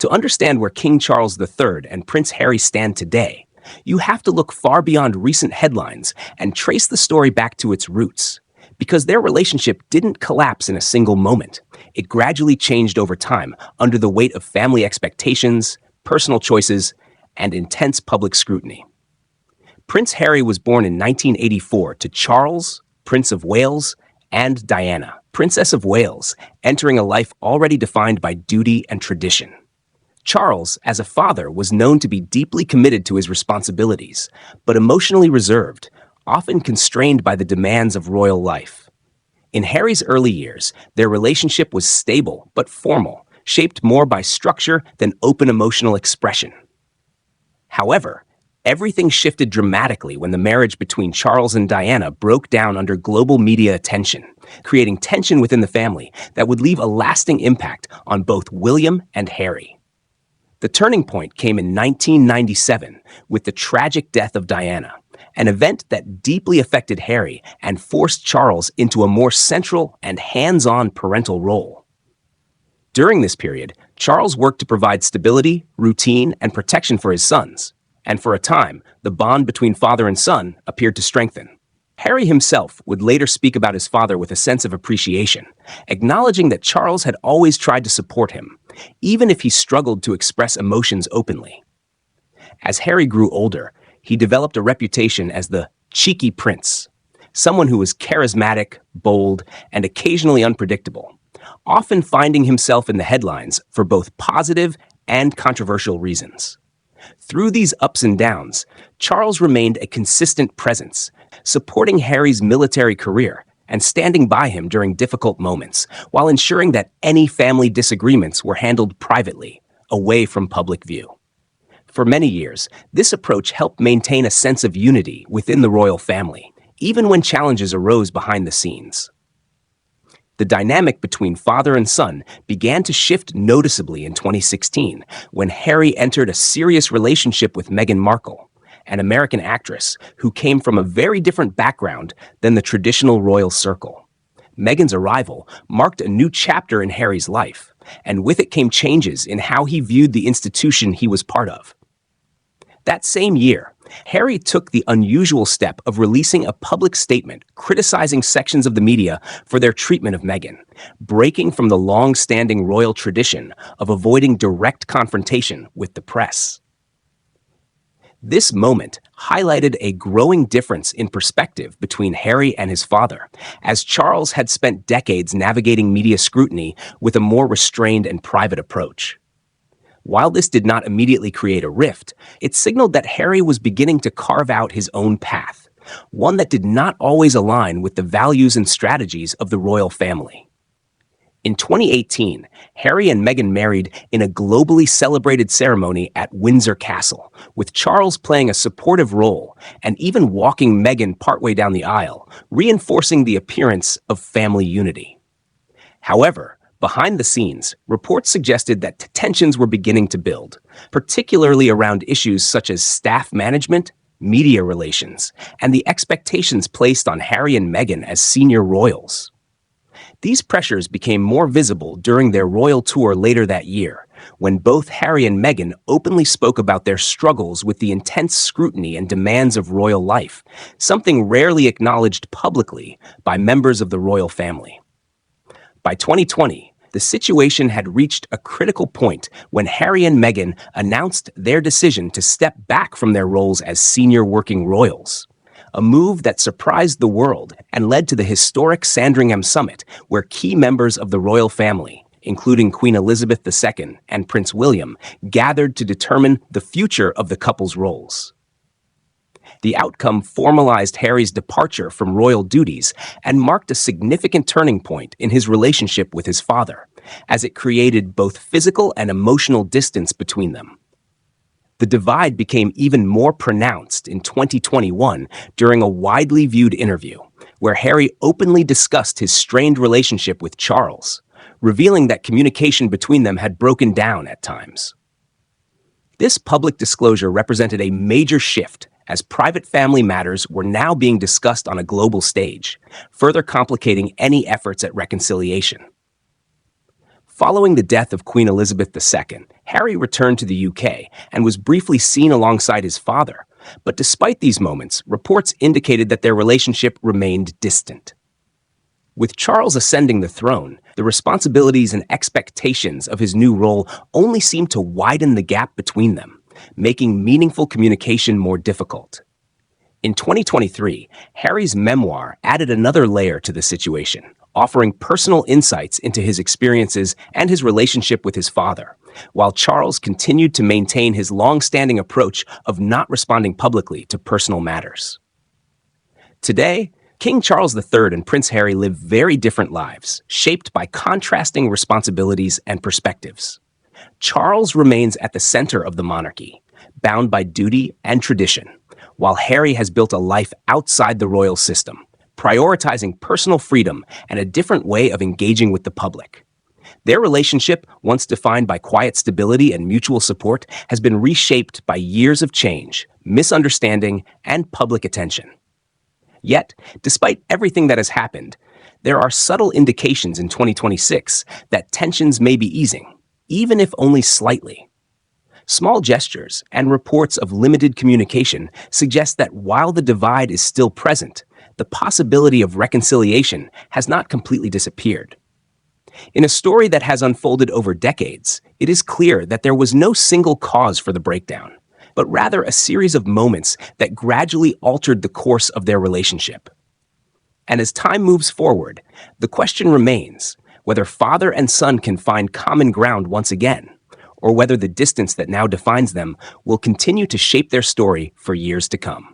To understand where King Charles III and Prince Harry stand today, you have to look far beyond recent headlines and trace the story back to its roots. Because their relationship didn't collapse in a single moment. It gradually changed over time under the weight of family expectations, personal choices, and intense public scrutiny. Prince Harry was born in 1984 to Charles, Prince of Wales, and Diana, Princess of Wales, entering a life already defined by duty and tradition. Charles, as a father, was known to be deeply committed to his responsibilities, but emotionally reserved, often constrained by the demands of royal life. In Harry's early years, their relationship was stable but formal, shaped more by structure than open emotional expression. However, everything shifted dramatically when the marriage between Charles and Diana broke down under global media attention, creating tension within the family that would leave a lasting impact on both William and Harry. The turning point came in 1997 with the tragic death of Diana, an event that deeply affected Harry and forced Charles into a more central and hands-on parental role. During this period, Charles worked to provide stability, routine, and protection for his sons, and for a time, the bond between father and son appeared to strengthen. Harry himself would later speak about his father with a sense of appreciation, acknowledging that Charles had always tried to support him, even if he struggled to express emotions openly. As Harry grew older, he developed a reputation as the cheeky prince, someone who was charismatic, bold, and occasionally unpredictable, often finding himself in the headlines for both positive and controversial reasons. Through these ups and downs, Charles remained a consistent presence, supporting Harry's military career and standing by him during difficult moments, while ensuring that any family disagreements were handled privately, away from public view. For many years, this approach helped maintain a sense of unity within the royal family, even when challenges arose behind the scenes. The dynamic between father and son began to shift noticeably in 2016 when Harry entered a serious relationship with Meghan Markle, an American actress who came from a very different background than the traditional royal circle. Meghan's arrival marked a new chapter in Harry's life, and with it came changes in how he viewed the institution he was part of. That same year, Harry took the unusual step of releasing a public statement criticizing sections of the media for their treatment of Meghan, breaking from the long-standing royal tradition of avoiding direct confrontation with the press. This moment highlighted a growing difference in perspective between Harry and his father, as Charles had spent decades navigating media scrutiny with a more restrained and private approach. While this did not immediately create a rift, it signaled that Harry was beginning to carve out his own path, one that did not always align with the values and strategies of the royal family. In 2018, Harry and Meghan married in a globally celebrated ceremony at Windsor Castle, with Charles playing a supportive role and even walking Meghan partway down the aisle, reinforcing the appearance of family unity. However, behind the scenes, reports suggested that tensions were beginning to build, particularly around issues such as staff management, media relations, and the expectations placed on Harry and Meghan as senior royals. These pressures became more visible during their royal tour later that year, when both Harry and Meghan openly spoke about their struggles with the intense scrutiny and demands of royal life, something rarely acknowledged publicly by members of the royal family. By 2020, the situation had reached a critical point when Harry and Meghan announced their decision to step back from their roles as senior working royals, a move that surprised the world and led to the historic Sandringham Summit, where key members of the royal family, including Queen Elizabeth II and Prince William, gathered to determine the future of the couple's roles. The outcome formalized Harry's departure from royal duties and marked a significant turning point in his relationship with his father, as it created both physical and emotional distance between them. The divide became even more pronounced in 2021 during a widely viewed interview, where Harry openly discussed his strained relationship with Charles, revealing that communication between them had broken down at times. This public disclosure represented a major shift, as private family matters were now being discussed on a global stage, further complicating any efforts at reconciliation. Following the death of Queen Elizabeth II, Harry returned to the UK and was briefly seen alongside his father. But despite these moments, reports indicated that their relationship remained distant. With Charles ascending the throne, the responsibilities and expectations of his new role only seemed to widen the gap between them, making meaningful communication more difficult. In 2023, Harry's memoir added another layer to the situation, offering personal insights into his experiences and his relationship with his father, while Charles continued to maintain his long-standing approach of not responding publicly to personal matters. Today, King Charles III and Prince Harry live very different lives, shaped by contrasting responsibilities and perspectives. Charles remains at the center of the monarchy, bound by duty and tradition, while Harry has built a life outside the royal system, prioritizing personal freedom and a different way of engaging with the public. Their relationship, once defined by quiet stability and mutual support, has been reshaped by years of change, misunderstanding, and public attention. Yet, despite everything that has happened, there are subtle indications in 2026 that tensions may be easing, even if only slightly. Small gestures and reports of limited communication suggest that while the divide is still present, the possibility of reconciliation has not completely disappeared. In a story that has unfolded over decades, it is clear that there was no single cause for the breakdown, but rather a series of moments that gradually altered the course of their relationship. And as time moves forward, the question remains whether father and son can find common ground once again, or whether the distance that now defines them will continue to shape their story for years to come.